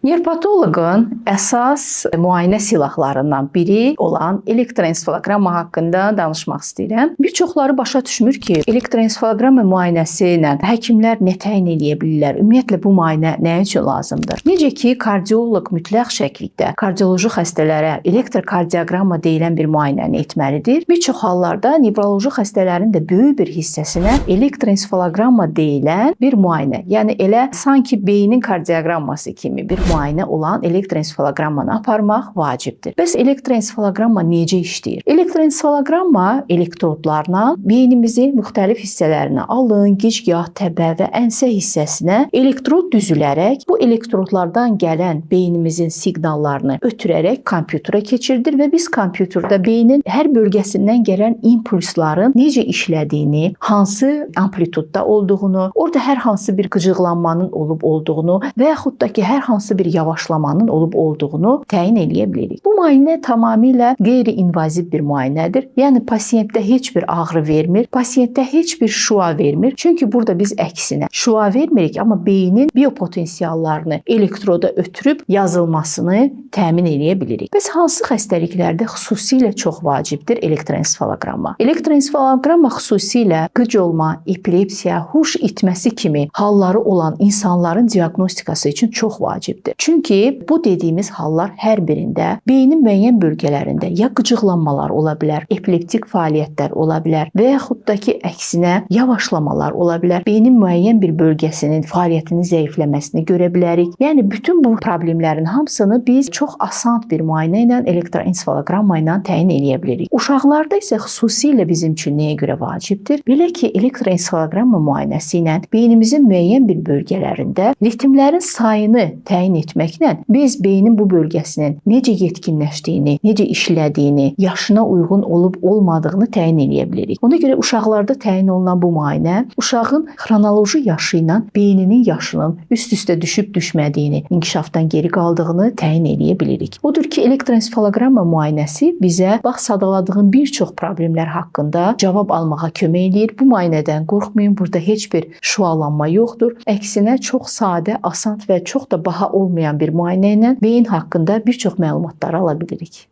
Nevropatoloqun əsas müayinə silahlarından biri olan elektroensefalogramma haqqında danışmaq istəyirəm. Bir çoxları başa düşmür ki, elektroensefalogramma müayinəsi ilə həkimlər nə təyin edə bilirlər? Ümumiyyətlə bu müayinə nə üçün lazımdır? Necə ki, kardioloq mütləq şəkildə kardioloji xəstələrə elektrokardioqramma deyilən bir müayinəni etməlidir. Bir çox hallarda nevroloji xəstələrin də böyük bir hissəsinə elektroensefalogramma deyilən bir müayinə, yəni elə sanki beynin kardioqramması kimi bir müayinə olan elektroensefalogrammanı aparmaq vacibdir. Bəs elektroensefalogramma necə işləyir? Elektroensefalogramma elektrodlarla beynimizin müxtəlif hissələrinə, alın, gicgah, təbə və ənsə hissəsinə elektrod düzülərək bu elektrodlardan gələn beynimizin siqnallarını ötürərək kompüterə keçirilir və biz kompüterdə beynin hər bölgəsindən gələn impulsların necə işlədiyini, hansı amplitudda olduğunu, orada hər hansı bir qıcıqlanmanın olub-olduğunu və yaxud da ki, hər hansı bir yavaşlamanın olub-olduğunu təyin edə bilirik. Bu müayinə tamamilə qeyri-invaziv bir müayinədir. Yəni pasiyentdə heç bir ağrı vermir, pasiyentdə heç bir şua vermir. Çünki burada biz əksinə şua vermirik, amma beynin biopotensiallarını elektroda ötürüb yazılmasını təmin edə bilirik. Bəs hansı xəstəliklərdə xüsusilə çox vacibdir elektroensefalogramma? Elektroensefalogramma xüsusilə qıc olma, epilepsiya, huş itməsi kimi halları olan insanların diaqnostikası üçün çox vacibdir. Çünki bu dediyimiz hallar hər birində beynin müəyyən bölgələrində ya qıcıqlanmalar ola bilər, epileptik fəaliyyətlər ola bilər və yaxud da ki, əksinə yavaşlamalar ola bilər. Beynin müəyyən bir bölgəsinin fəaliyyətinin zəifləməsini görə bilərik. Yəni bütün bu problemlərin hamısını biz çox asan bir müayinə ilə elektroensefalogramma ilə təyin edə bilirik. Uşaqlarda isə xüsusilə bizim üçün nəyə görə vacibdir? Belə ki, elektroensefalogramma müayinəsi ilə beynimizin müəyyən bir bölgələrində ritmlərin sayını təyin etməklə biz beynin bu bölgəsinin necə yetkinləşdiyini, necə işlədiyini, yaşına uyğun olub-olmadığını təyin edə bilirik. Ona görə uşaqlarda təyin olunan bu müayinə uşağın xronoloji yaşı ilə beyninin yaşının üst-üstə düşüb-düşmədiyini, inkişafdan geri qaldığını təyin edə bilirik. Odur ki, elektroensefalogramma müayinəsi bizə bax sadaladığım bir çox problemlər haqqında cavab almağa kömək edir. Bu müayinədən qorxmayın, burada heç bir şualanma yoxdur. Əksinə çox sadə, asan və çox da baha olmayan bir müayinə ilə beyin haqqında bir çox məlumatları ala bilirik.